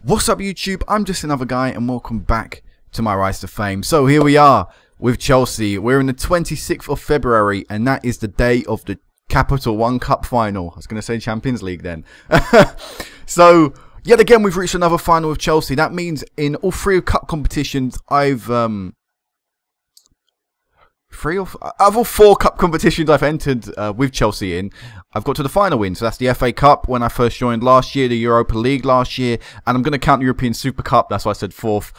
What's up YouTube? I'm just another guy and welcome back to my Rise to Fame. So here we are with Chelsea. We're in the 26th of February and that is the day of the Capital One Cup final. I was going to say Champions League then. So yet again we've reached another final with Chelsea. That means in all three cup competitions I've of all four cup competitions I've entered with Chelsea in, I've got to the final win. So that's the FA Cup when I first joined last year, the Europa League last year, and I'm going to count the European Super Cup. That's why I said fourth.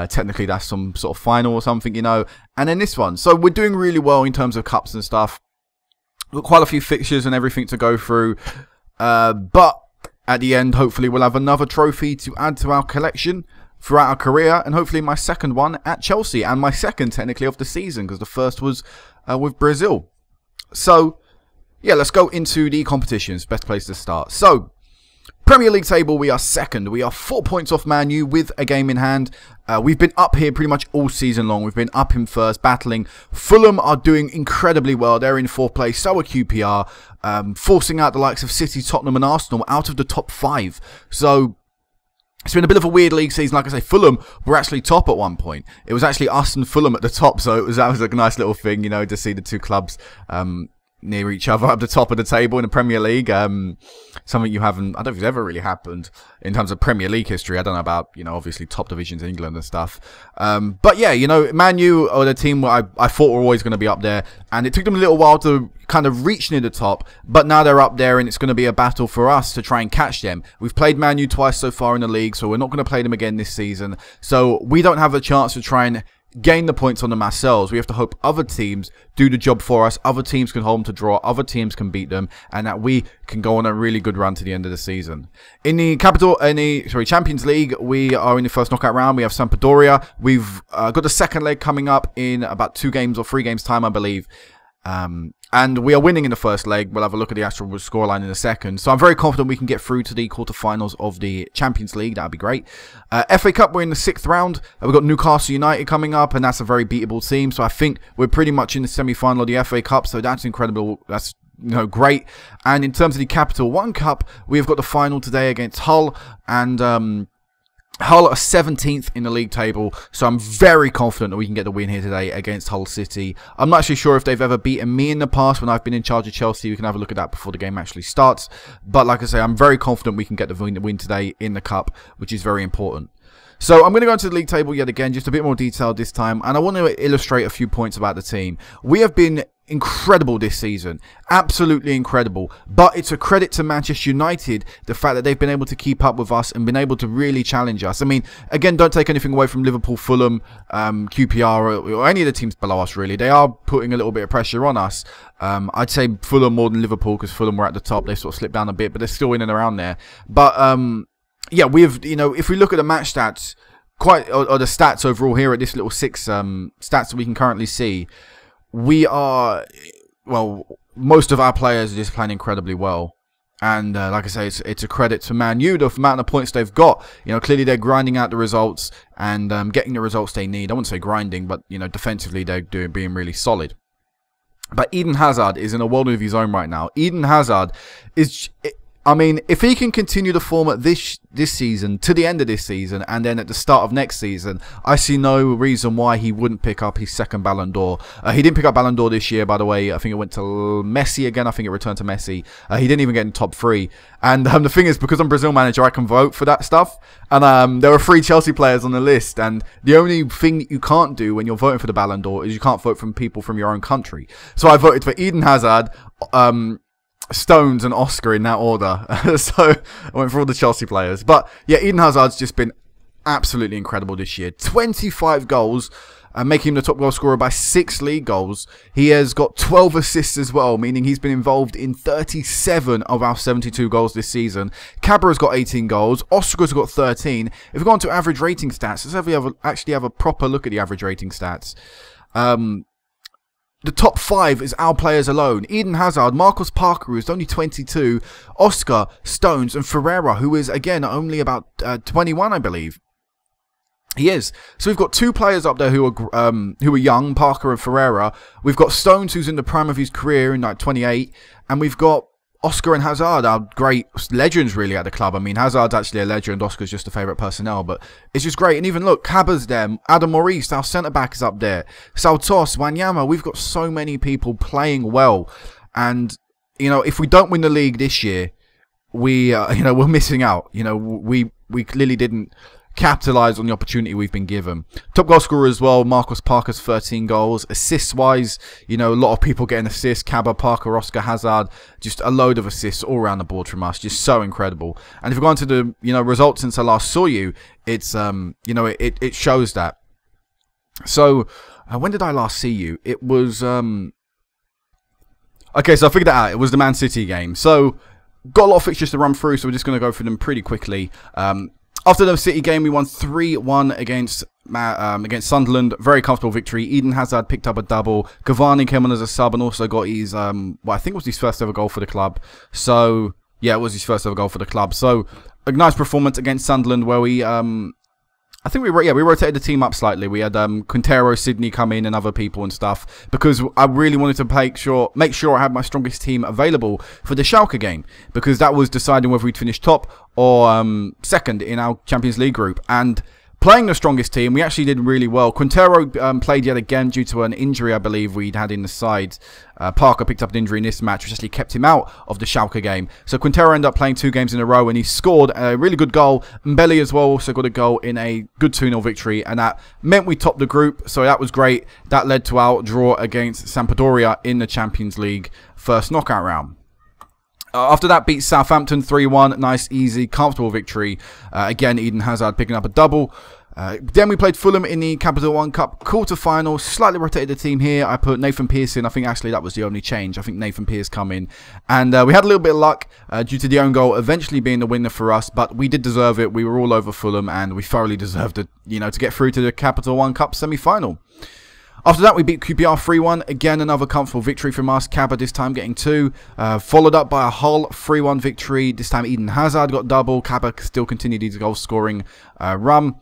Technically, that's some sort of final or something, you know. And then this one. So we're doing really well in terms of cups and stuff. We've got quite a few fixtures and everything to go through. But at the end, hopefully, we'll have another trophy to add to our collection throughout our career, and hopefully my second one at Chelsea, and my second technically of the season, because the first was with Brazil. So yeah, let's go into the competitions. Best place to start. So Premier League table, we are second. We are 4 points off Man U with a game in hand. We've been up here pretty much all season long. We've been up in first, battling. Fulham are doing incredibly well. They're in fourth place. So are QPR, forcing out the likes of City, Tottenham and Arsenal out of the top 5. So it's been a bit of a weird league season. Like I say, Fulham were actually top at one point. It was actually us and Fulham at the top, so that was a nice little thing, you know, to see the two clubs near each other at the top of the table in the Premier League. Something you haven't, I don't think it's ever really happened in terms of Premier League history. I don't know about, you know, obviously top divisions in England and stuff. But yeah, you know, Man U are the team where I thought were always going to be up there, and it took them a little while to kind of reach near the top, but now they're up there and it's going to be a battle for us to try and catch them. We've played Man U twice so far in the league, so we're not going to play them again this season. So we don't have a chance to try and gain the points on them ourselves. We have to hope other teams do the job for us. Other teams can hold them to draw. Other teams can beat them, and that we can go on a really good run to the end of the season. In the Champions League, we are in the first knockout round. We have Sampdoria. We've got the second leg coming up in about 2 games or 3 games time, I believe. And we are winning in the first leg. We'll have a look at the actual scoreline in a second. So I'm very confident we can get through to the quarterfinals of the Champions League. That would be great. FA Cup, we're in the 6th round. We've got Newcastle United coming up, and that's a very beatable team. So I think we're pretty much in the semi-final of the FA Cup. So that's incredible. That's, you know, great. And in terms of the Capital One Cup, we've got the final today against Hull, and Hull are 17th in the league table, so I'm very confident that we can get the win here today against Hull City. I'm not actually sure if they've ever beaten me in the past when I've been in charge of Chelsea. We can have a look at that before the game actually starts. But like I say, I'm very confident we can get the win today in the Cup, which is very important. So I'm going to go into the league table yet again, just a bit more detailed this time, and I want to illustrate a few points about the team. We have been incredible this season, absolutely incredible, but it's a credit to Manchester United, the fact that they've been able to keep up with us and been able to really challenge us. I mean, again, don't take anything away from Liverpool, Fulham, QPR, or any of the teams below us, really. They are putting a little bit of pressure on us. I'd say Fulham more than Liverpool, because Fulham were at the top. They sort of slipped down a bit, but they're still in and around there. But yeah, we've, you know, if we look at the match stats, or the stats overall here at this little 6 stats that we can currently see, we are, well, most of our players are just playing incredibly well. And like I say, it's a credit to Man U, the amount of points they've got. You know, clearly they're grinding out the results and getting the results they need. I wouldn't say grinding, but, you know, defensively they're being really solid. But Eden Hazard is in a world of his own right now. Eden Hazard is, I mean, if he can continue the form at this season, to the end of this season, and then at the start of next season, I see no reason why he wouldn't pick up his second Ballon d'Or. He didn't pick up Ballon d'Or this year, by the way. I think it went to Messi again. I think it returned to Messi. He didn't even get in top 3. And the thing is, because I'm Brazil manager, I can vote for that stuff. And there are 3 Chelsea players on the list. And the only thing that you can't do when you're voting for the Ballon d'Or is you can't vote from people from your own country. So I voted for Eden Hazard, Stones and Oscar in that order. So I went for all the Chelsea players. But yeah, Eden Hazard's just been absolutely incredible this year. 25 goals, making him the top goal scorer by 6 league goals. He has got 12 assists as well, meaning he's been involved in 37 of our 72 goals this season. Cabra's got 18 goals. Oscar's got 13. If we go on to average rating stats, let's actually have a proper look at the average rating stats. The top 5 is our players alone. Eden Hazard, Marcus Parker, who's only 22, Oscar, Stones, and Ferreira, who is, again, only about 21, I believe. He is. So we've got 2 players up there who are young, Parker and Ferreira. We've got Stones, who's in the prime of his career, in like 28, and we've got Oscar and Hazard are great legends really at the club. I mean, Hazard's actually a legend, Oscar's just a favourite personnel, but it's just great. And even look, Caba's there, Adam Maurice, our centre-back is up there, Saltos, Wanyama, we've got so many people playing well. And, you know, if we don't win the league this year, we, you know, we're missing out. You know, we clearly didn't capitalise on the opportunity we've been given. Top goal scorer as well, Marcus Parker's 13 goals. Assists wise, you know, a lot of people getting assists. Caba, Parker, Oscar, Hazard, just a load of assists all around the board from us. Just so incredible. And if we go on to the, you know, results since I last saw you, it's you know, it shows that. So when did I last see you? It was okay, so I figured that out. It was the Man City game. So got a lot of fixtures to run through, so we're just going to go through them pretty quickly. After the City game, we won 3-1 against Sunderland. Very comfortable victory. Eden Hazard picked up a double. Cavani came on as a sub and also got his, well, I think it was his first ever goal for the club. So, yeah, it was his first ever goal for the club. So, a nice performance against Sunderland where we, I think we rotated the team up slightly. We had Quintero, Sydney come in and other people and stuff because I really wanted to make sure I had my strongest team available for the Schalke game because that was deciding whether we'd finish top or second in our Champions League group. And playing the strongest team, we actually did really well. Quintero played yet again due to an injury I believe we'd had in the side. Parker picked up an injury in this match, which actually kept him out of the Schalke game. So Quintero ended up playing 2 games in a row, and he scored a really good goal. Mbele as well also got a goal in a good 2-0 victory, and that meant we topped the group. So that was great. That led to our draw against Sampdoria in the Champions League first knockout round. After that, beat Southampton 3-1. Nice, easy, comfortable victory. Again, Eden Hazard picking up a double. Then we played Fulham in the Capital One Cup quarter-final. Slightly rotated the team here. I put Nathan Pearce in. I think actually that was the only change. I think Nathan Pearce come in. And we had a little bit of luck due to the own goal eventually being the winner for us. But we did deserve it. We were all over Fulham and we thoroughly deserved it, you know, to get through to the Capital One Cup semi-final. After that, we beat QPR 3-1. Again, another comfortable victory from us. Caba this time getting 2. Followed up by a Hull 3-1 victory. This time Eden Hazard got double. Caba still continued his goal-scoring run.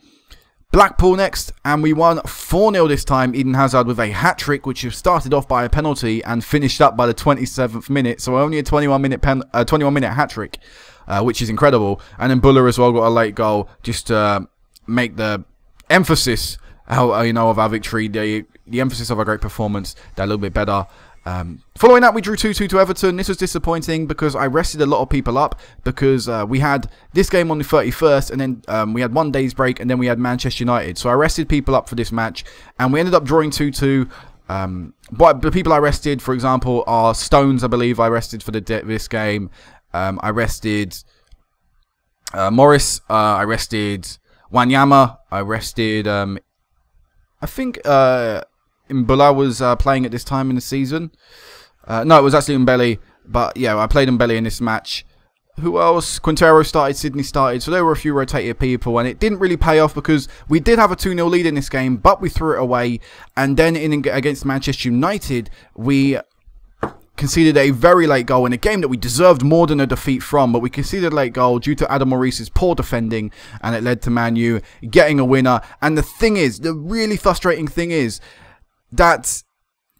Blackpool next, and we won 4-0 this time. Eden Hazard with a hat-trick, which started off by a penalty and finished up by the 27th minute. So only a 21-minute hat-trick, which is incredible. And then Buller as well got a late goal just to make the emphasis, you know, of our victory, the emphasis of our great performance, that a little bit better. Following that, we drew 2-2 to Everton. This was disappointing because I rested a lot of people up because we had this game on the 31st and then we had 1 day's break and then we had Manchester United. So I rested people up for this match and we ended up drawing 2-2. But the people I rested, for example, are Stones, I believe I rested for this game. I rested Morris. I rested Wanyama. I rested, I think... Mbula was playing at this time in the season. No, it was actually Mbele. But yeah, I played Mbele in this match. Who else? Quintero started, Sydney started. So there were a few rotated people. And it didn't really pay off because we did have a 2-0 lead in this game. But we threw it away. And then against Manchester United, we conceded a very late goal in a game that we deserved more than a defeat from. But we conceded a late goal due to Adam Maurice's poor defending. And it led to Man U getting a winner. And the thing is, the really frustrating thing is, that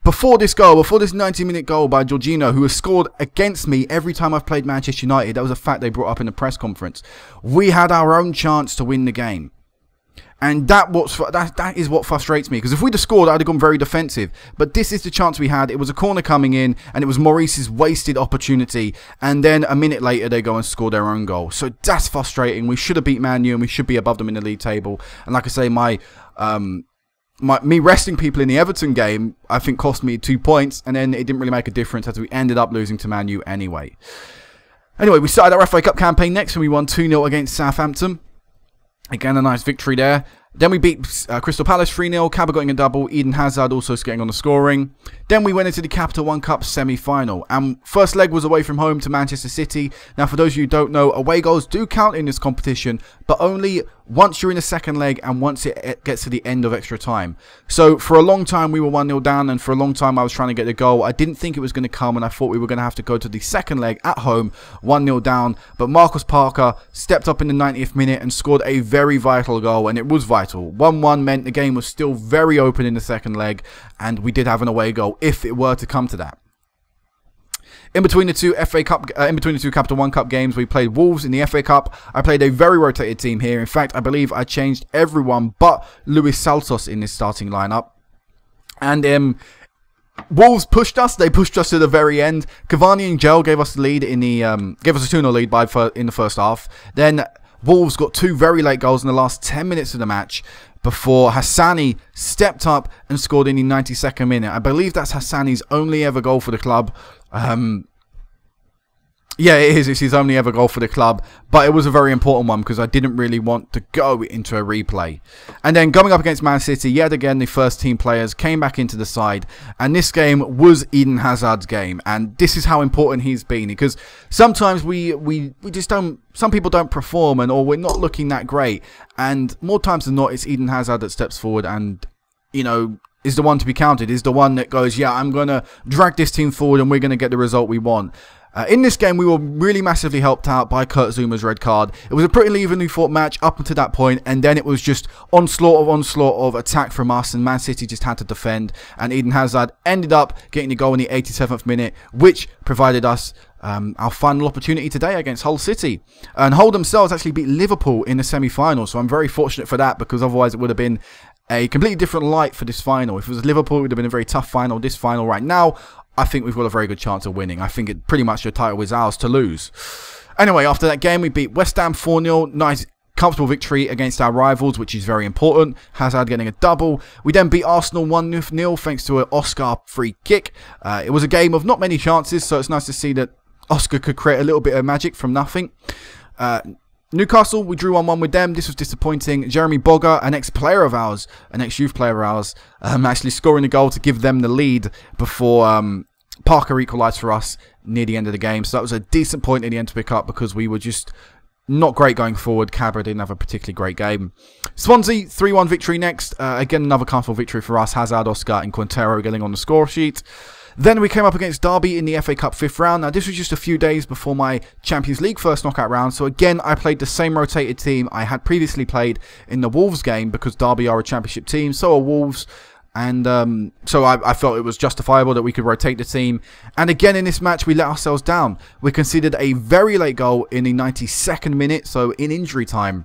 before this 90-minute goal by Jorginho, who has scored against me every time I've played Manchester United, that was a fact they brought up in the press conference, we had our own chance to win the game. And that is what frustrates me, because if we'd have scored, I'd have gone very defensive. But this is the chance we had. It was a corner coming in, and it was Maurice's wasted opportunity. And then a minute later, they go and score their own goal. So that's frustrating. We should have beat Man U, and we should be above them in the league table. And like I say, me resting people in the Everton game, I think, cost me 2 points, and then it didn't really make a difference as we ended up losing to Man U anyway. Anyway, we started our FA Cup campaign next, and we won 2-0 against Southampton. Again, a nice victory there. Then we beat Crystal Palace 3-0. Caba getting a double. Eden Hazard also getting on the scoring. Then we went into the Capital One Cup semi-final. And first leg was away from home to Manchester City. Now, for those of you who don't know, away goals do count in this competition, but only once you're in the second leg and once it gets to the end of extra time. So for a long time, we were 1-0 down, and for a long time, I was trying to get the goal. I didn't think it was going to come, and I thought we were going to have to go to the second leg at home, 1-0 down. But Marcus Parker stepped up in the 90th minute and scored a very vital goal, and it was vital. 1-1 meant the game was still very open in the second leg, and we did have an away goal if it were to come to that. In between the two Capital One Cup games, we played Wolves in the FA Cup. I played a very rotated team here. In fact, I believe I changed everyone but Luis Saltos in this starting lineup. And Wolves pushed us. They pushed us to the very end. Cavani and Gel gave us the lead in the gave us a 2-0 lead in the first half. Then Wolves got 2 very late goals in the last 10 minutes of the match before Hassani stepped up and scored in the 92nd minute. I believe that's Hassani's only ever goal for the club. Yeah, it is. It's his only ever goal for the club. But it was a very important one because I didn't really want to go into a replay. And then going up against Man City, yet again, the first team players came back into the side. And this game was Eden Hazard's game. And this is how important he's been. Because sometimes we just don't... Some people don't perform or we're not looking that great. And more times than not, it's Eden Hazard that steps forward and, you know, is the one to be counted. Is the one that goes, yeah, I'm going to drag this team forward and we're going to get the result we want. In this game, we were really massively helped out by Kurt Zuma's red card. It was a pretty evenly fought match up until that point, and then it was just onslaught of attack from us, and Man City just had to defend, and Eden Hazard ended up getting the goal in the 87th minute, which provided us our final opportunity today against Hull City. And Hull themselves actually beat Liverpool in the semi-final, so I'm very fortunate for that, because otherwise it would have been a completely different light for this final. If it was Liverpool, it would have been a very tough final. This final right now, I think we've got a very good chance of winning. I think pretty much the title is ours to lose. Anyway, after that game, we beat West Ham 4-0. Nice, comfortable victory against our rivals, which is very important. Hazard getting a double. We then beat Arsenal 1-0 thanks to an Oscar free kick. It was a game of not many chances, so it's nice to see that Oscar could create a little bit of magic from nothing. Newcastle, we drew 1-1 with them. This was disappointing. Jeremy Bogger, an ex-player of ours, an ex-youth player of ours, actually scoring a goal to give them the lead before Parker equalised for us near the end of the game. So that was a decent point in the end to pick up because we were just not great going forward. Cabra didn't have a particularly great game. Swansea, 3-1 victory next. Again, another comfortable victory for us. Hazard, Oscar and Quintero getting on the score sheet. Then we came up against Derby in the FA Cup 5th round. Now, this was just a few days before my Champions League first knockout round. So, again, I played the same rotated team I had previously played in the Wolves game because Derby are a Championship team. So are Wolves. And so I felt it was justifiable that we could rotate the team. And again, in this match, we let ourselves down. We conceded a very late goal in the 92nd minute, so in injury time,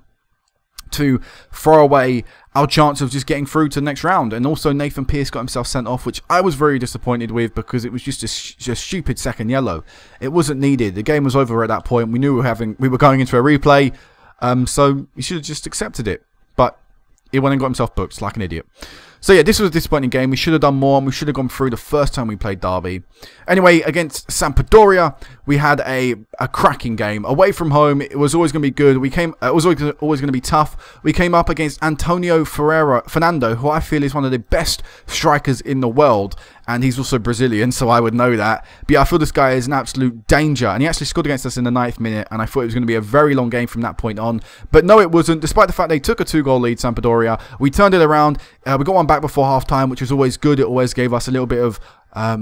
to throw away our chance of just getting through to the next round. And also Nathan Pearce got himself sent off, which I was very disappointed with because it was just a stupid second yellow. It wasn't needed. The game was over at that point. We knew we were going into a replay, so he should have just accepted it. But he went and got himself booked like an idiot. So yeah, this was a disappointing game. We should have done more, and we should have gone through the first time we played Derby. Anyway, against Sampdoria, we had a cracking game. Away from home, it was always going to be good. It was always going to be tough. We came up against Antonio Fernando, who I feel is one of the best strikers in the world. And he's also Brazilian, so I would know that. But yeah, I feel this guy is an absolute danger. And he actually scored against us in the 9th minute. And I thought it was going to be a very long game from that point on. But no, it wasn't. Despite the fact they took a 2-goal lead, Sampdoria, we turned it around. We got one back before half-time, which was always good. It always gave us a little bit of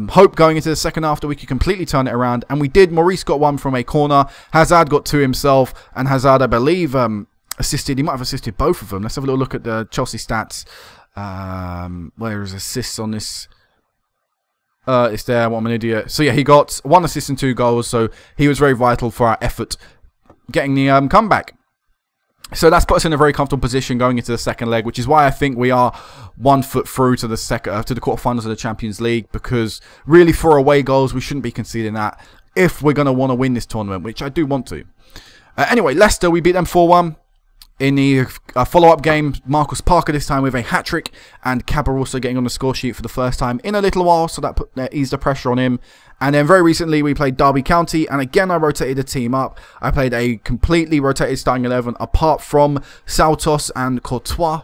hope going into the second half that we could completely turn it around. And we did. Maurice got one from a corner. Hazard got 2 himself. And Hazard, I believe, assisted. He might have assisted both of them. Let's have a little look at the Chelsea stats. Where is assists on this? It's there. What, I'm an idiot. So yeah, he got 1 assist and 2 goals. So he was very vital for our effort getting the comeback. So that's put us in a very comfortable position going into the second leg, which is why I think we are 1 foot through to the quarterfinals of the Champions League. Because really, for away goals, we shouldn't be conceding that if we're going to want to win this tournament, which I do want to. Anyway, Leicester, we beat them 4-1. In the follow-up game, Marcus Parker this time with a hat-trick, and Cabra also getting on the score sheet for the first time in a little while, so that eased the pressure on him. And then very recently, we played Derby County, and again, I rotated the team up. I played a completely rotated starting 11, apart from Saltos and Courtois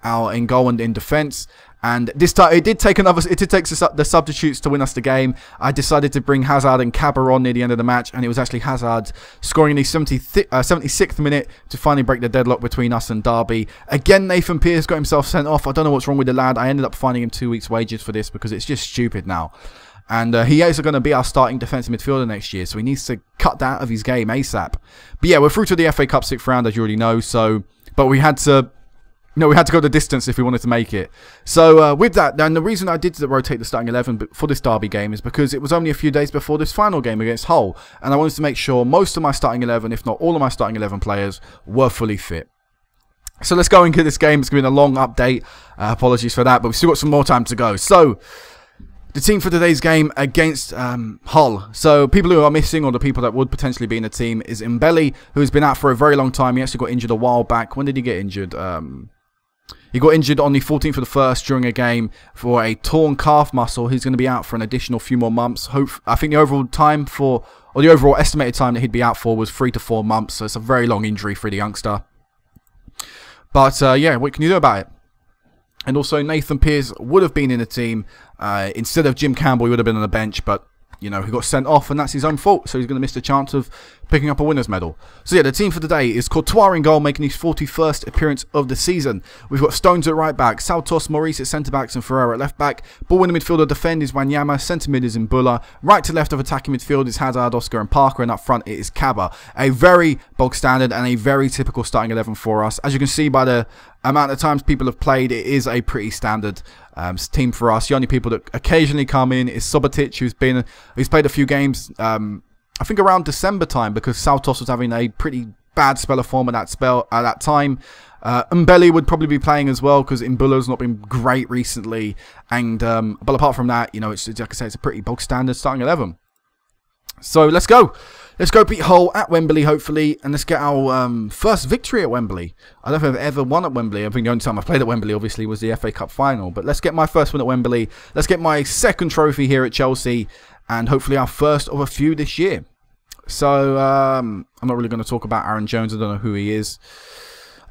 in goal and in defence. And this time, it did take the substitutes to win us the game. I decided to bring Hazard and Cabra on near the end of the match, and it was actually Hazard scoring in the 76th minute to finally break the deadlock between us and Derby. Again, Nathan Pearce got himself sent off. I don't know what's wrong with the lad. I ended up finding him 2 weeks' wages for this because it's just stupid now. And he is going to be our starting defensive midfielder next year, so he needs to cut that out of his game ASAP. But yeah, we're through to the FA Cup 6th round, as you already know. But we had to No, we had to go the distance if we wanted to make it. So with that, then the reason I did rotate the starting 11 for this derby game is because it was only a few days before this final game against Hull, and I wanted to make sure most of my starting 11, if not all of my starting 11 players, were fully fit. So let's go and get this game. It's going to be a long update. Apologies for that, but we've still got some more time to go. So the team for today's game against Hull. So people who are missing, or the people that would potentially be in the team, is Mbele, who's been out for a very long time. He actually got injured a while back. When did he get injured? He got injured on the 14th of the 1st during a game for a torn calf muscle. He's going to be out for an additional few more months. I think the overall time for, or the overall estimated time that he'd be out for was 3 to 4 months. So it's a very long injury for the youngster. But yeah, what can you do about it? And also Nathan Pearce would have been in the team. Instead of Jim Campbell, he would have been on the bench. But, you know, he got sent off, and that's his own fault. So he's going to miss the chance of picking up a winner's medal. So yeah, the team for today is Courtois in goal, making his 41st appearance of the season. We've got Stones at right back, Santos, Maurice at centre backs, and Ferreira at left back. Ball in the midfield of defend is Wanyama, centre mid is Mbula, right to left of attacking midfield is Hazard, Oscar, and Parker, and up front it is Kaba. A very bog standard and a very typical starting 11 for us. As you can see by the amount of times people have played, it is a pretty standard team for us. The only people that occasionally come in is Subotic, who's played a few games. I think around December time, because Santos was having a pretty bad spell of form at that time. Mbele would probably be playing as well, because Mbula's not been great recently. And but apart from that, you know, it's like I say, it's a pretty bog standard starting 11. So let's go. Let's go beat Hull at Wembley, hopefully, and let's get our first victory at Wembley. I don't know if I've ever won at Wembley. I think the only time I played at Wembley, obviously, was the FA Cup final. But let's get my first win at Wembley. Let's get my second trophy here at Chelsea, and hopefully our first of a few this year. So I'm not really going to talk about Aaron Jones. I don't know who he is.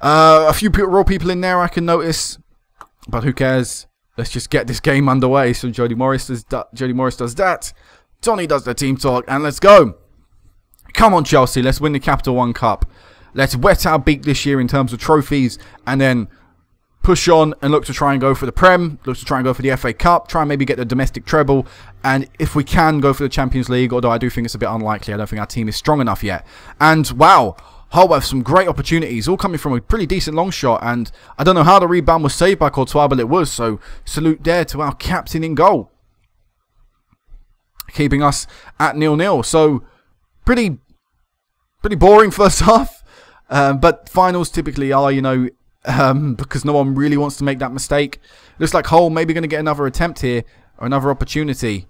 A few raw people in there I can notice, but who cares? Let's just get this game underway. So Jody Morris does that. Tony does the team talk, and let's go. Come on, Chelsea. Let's win the Capital One Cup. Let's wet our beak this year in terms of trophies, and then push on and look to try and go for the Prem, look to try and go for the FA Cup, try and maybe get the domestic treble, and if we can, go for the Champions League, although I do think it's a bit unlikely. I don't think our team is strong enough yet. And wow, Hull have some great opportunities, all coming from a pretty decent long shot, and I don't know how the rebound was saved by Courtois, but it was, so salute there to our captain in goal, keeping us at 0-0. So pretty boring first half, but finals typically are, you know, because no one really wants to make that mistake. Looks like Hull maybe going to get another attempt here, or another opportunity,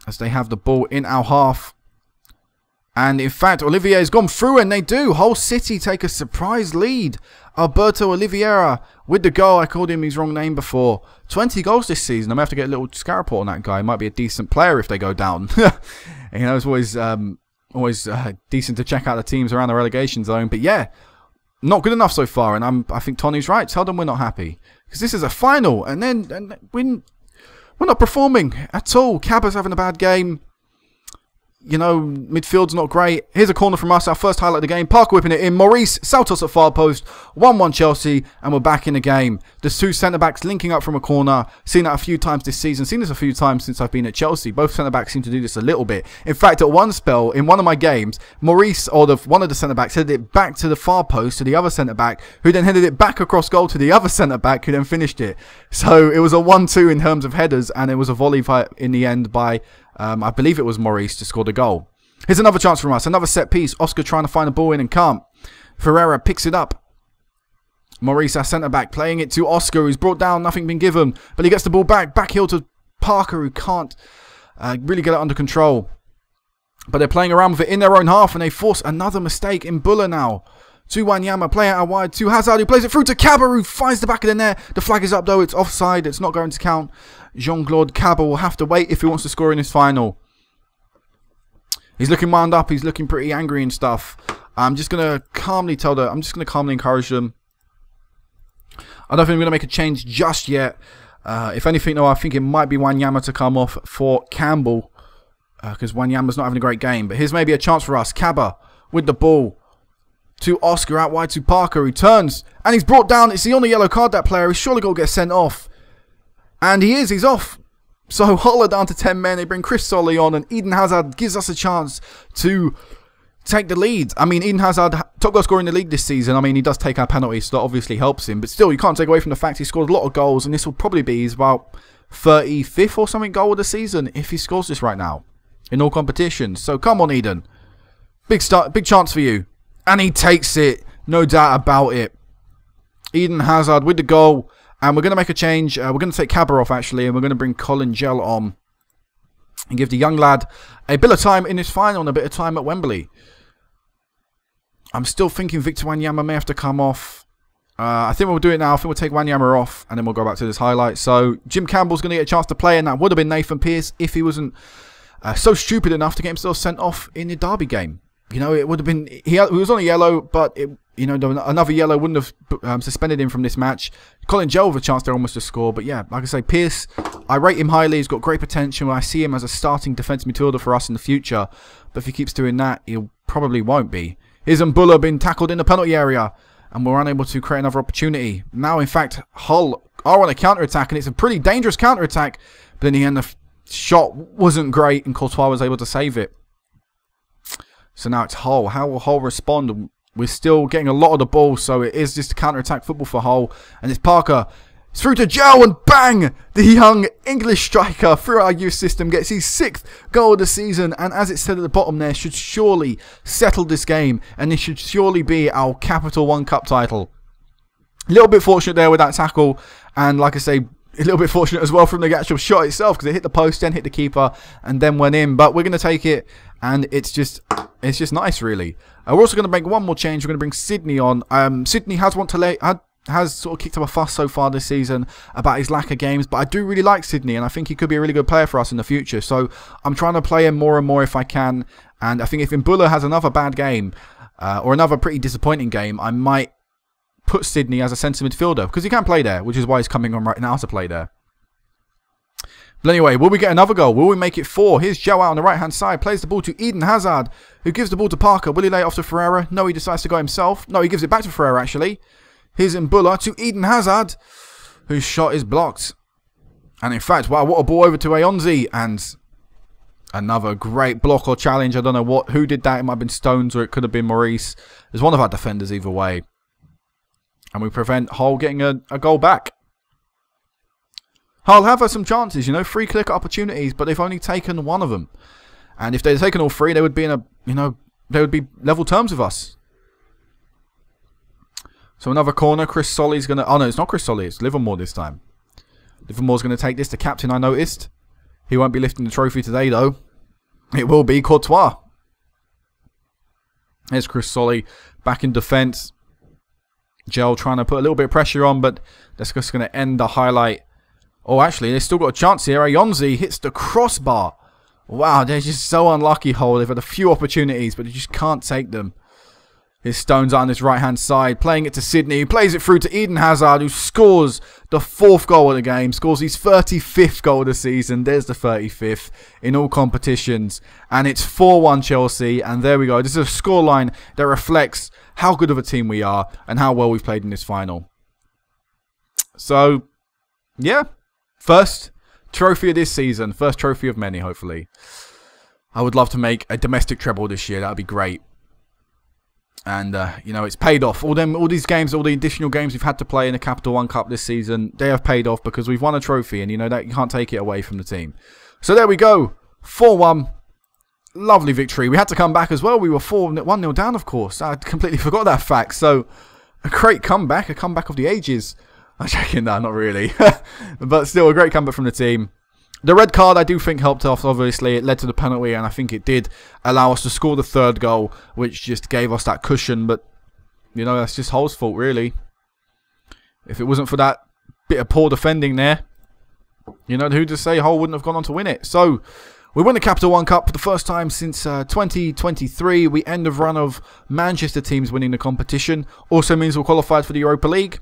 as they have the ball in our half. And in fact, Olivier's gone through, and they do. Hull City take a surprise lead. Alberto Oliveira with the goal. I called him his wrong name before. 20 goals this season. I'm going to have to get a little scout report on that guy. He might be a decent player if they go down. You know, it's always decent to check out the teams around the relegation zone. But yeah, not good enough so far. And I think Tony's right. Tell them we're not happy, because this is a final, and we're not performing at all. Caba's having a bad game. You know, midfield's not great. Here's a corner from us, our first highlight of the game. Parker whipping it in. Maurice, Santos at far post. 1-1 Chelsea, and we're back in the game. There's two centre-backs linking up from a corner. Seen that a few times this season. Seen this a few times since I've been at Chelsea. Both centre-backs seem to do this a little bit. In fact, at one spell, in one of my games, Maurice, or one of the centre-backs, headed it back to the far post to the other centre-back, who then headed it back across goal to the other centre-back, who then finished it. So it was a 1-2 in terms of headers, and it was a volley in the end by... I believe it was Maurice to score the goal. Here's another chance from us. Another set piece. Oscar trying to find the ball in and can't. Ferreira picks it up. Maurice, our centre-back, playing it to Oscar, who's brought down, nothing been given. But he gets the ball back. Backheel to Parker, who can't really get it under control. But they're playing around with it in their own half, and they force another mistake in Buller now. To Wanyama, play it out wide to Hazard, who plays it through to Kaba, who finds the back of the net. The flag is up though, it's offside, it's not going to count. Jean-Claude Kaba will have to wait if he wants to score in his final. He's looking wound up, he's looking pretty angry and stuff. I'm just going to calmly encourage them. I don't think I'm going to make a change just yet. If anything though, I think it might be Wanyama to come off for Campbell, because Wanyama's not having a great game. But here's maybe a chance for us. Kaba with the ball. To Oscar, out wide to Parker, who turns, and he's brought down. It's the only yellow card, that player. He's surely going to get sent off. And he's off. So Hull are down to 10 men. They bring Chris Solly on, and Eden Hazard gives us a chance to take the lead. I mean, Eden Hazard, top goal scorer in the league this season. I mean, he does take our penalties, so that obviously helps him. But still, you can't take away from the fact he scored a lot of goals, and this will probably be his about 35th or something goal of the season if he scores this right now in all competitions. So come on, Eden. Big chance for you. And he takes it, no doubt about it. Eden Hazard with the goal. And we're going to make a change. We're going to take Cabra off, actually, and we're going to bring Colin Gell on and give the young lad a bit of time in his final and a bit of time at Wembley. I'm still thinking Victor Wanyama may have to come off. I think we'll do it now. I think we'll take Wanyama off, and then we'll go back to this highlight. So Jim Campbell's going to get a chance to play, and that would have been Nathan Pearce if he wasn't so stupid enough to get himself sent off in the Derby game. You know, it would have been... He was on a yellow, but, you know, another yellow wouldn't have suspended him from this match. Colin Gell with a chance there almost to score. But, yeah, like I say, Pearce, I rate him highly. He's got great potential. I see him as a starting defensive midfielder for us in the future. But if he keeps doing that, he probably won't be. Here's Mbula being tackled in the penalty area. And we're unable to create another opportunity. Now, in fact, Hull are on a counter-attack. And it's a pretty dangerous counter-attack. But in the end, the shot wasn't great. And Courtois was able to save it. So now it's Hull. How will Hull respond? We're still getting a lot of the ball, so it is just counter-attack football for Hull. And it's Parker. It's through to Gell, and bang! The young English striker through our youth system gets his 6th goal of the season. And as it said at the bottom there, should surely settle this game. And this should surely be our Capital One Cup title. A little bit fortunate there with that tackle. And like I say, a little bit fortunate as well from the actual shot itself, because it hit the post, then hit the keeper, and then went in. But we're going to take it, and it's just nice, really. We're also going to make one more change. We're going to bring Sydney on. Sydney has has sort of kicked up a fuss so far this season about his lack of games, but I do really like Sydney, and I think he could be a really good player for us in the future. So I'm trying to play him more and more if I can. And I think if Mbula has another bad game, or another pretty disappointing game, I might put Sydney as a centre midfielder, because he can play there, which is why he's coming on right now to play there. But anyway, will we get another goal? Will we make it 4? Here's Joe out on the right-hand side. Plays the ball to Eden Hazard, who gives the ball to Parker. Will he lay it off to Ferreira? No, he decides to go himself. No, he gives it back to Ferreira, actually. Here's Mbula to Eden Hazard, whose shot is blocked. And in fact, wow, what a ball over to Ayonzi. And another great block or challenge. I don't know who did that. It might have been Stones, or it could have been Maurice. There's one of our defenders either way. And we prevent Hull getting a goal back. Hull have had some chances, you know, free click opportunities, but they've only taken one of them. And if they'd taken all 3, they would be in a, you know, they would be level terms with us. So another corner. Chris Solly's going to... Oh, no, it's not Chris Solly. It's Livermore this time. Livermore's going to take this. The captain, I noticed. He won't be lifting the trophy today, though. It will be Courtois. There's Chris Solly back in defence. Gell trying to put a little bit of pressure on, but that's just going to end the highlight. Oh, actually, they've still got a chance here. Ayonzi hits the crossbar. Wow, they're just so unlucky, Hull. They've had a few opportunities, but they just can't take them. Here's Stones on his right-hand side, playing it to Sydney. He plays it through to Eden Hazard, who scores the 4th goal of the game. Scores his 35th goal of the season. There's the 35th in all competitions. And it's 4-1 Chelsea. And there we go. This is a scoreline that reflects how good of a team we are and how well we've played in this final. So, yeah. First trophy of this season. First trophy of many, hopefully. I would love to make a domestic treble this year. That would be great. And, you know, it's paid off. All these games, all the additional games we've had to play in the Capital One Cup this season, they have paid off because we've won a trophy. And, you know, that you can't take it away from the team. So there we go. 4-1. Lovely victory. We had to come back as well. We were 1-0 down, of course. I completely forgot that fact. So, a great comeback. A comeback of the ages. I'm joking, no, not really. But still, a great comeback from the team. The red card, I do think, helped off, obviously. It led to the penalty, and I think it did allow us to score the 3rd goal, which just gave us that cushion. But, you know, that's just Hull's fault, really. If it wasn't for that bit of poor defending there, you know, who'd just say Hull wouldn't have gone on to win it. So, we won the Capital One Cup for the first time since 2023. We end the run of Manchester teams winning the competition. Also means we're qualified for the Europa League.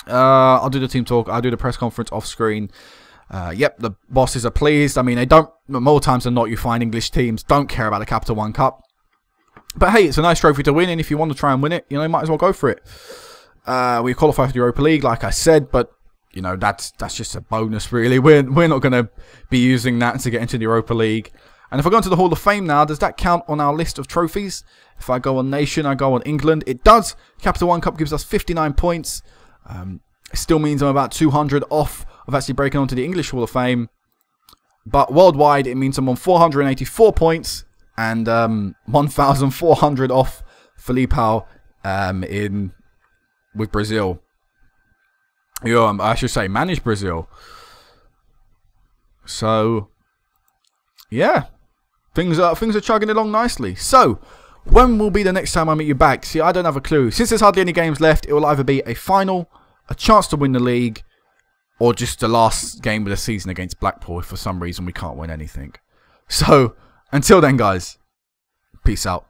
I'll do the team talk. I'll do the press conference off screen. Yep, the bosses are pleased. I mean, they don't, more times than not, you find English teams don't care about the Capital One Cup. But hey, it's a nice trophy to win, and if you want to try and win it, you know, you might as well go for it. We qualify for the Europa League, like I said, but, you know, that's just a bonus, really. We're not going to be using that to get into the Europa League. And if I go into the Hall of Fame now, does that count on our list of trophies? If I go on Nation, I go on England. It does. Capital One Cup gives us 59 points. It still means I'm about 200 off of actually breaking onto the English Hall of Fame. But worldwide, it means I'm on 484 points and 1,400 off Filipao with Brazil. I should say manage Brazil. So yeah, things are chugging along nicely. So when will be the next time I meet you back? See, I don't have a clue. Since there's hardly any games left, it will either be a final, a chance to win the league, or just the last game of the season against Blackpool if for some reason we can't win anything. So until then, guys, peace out.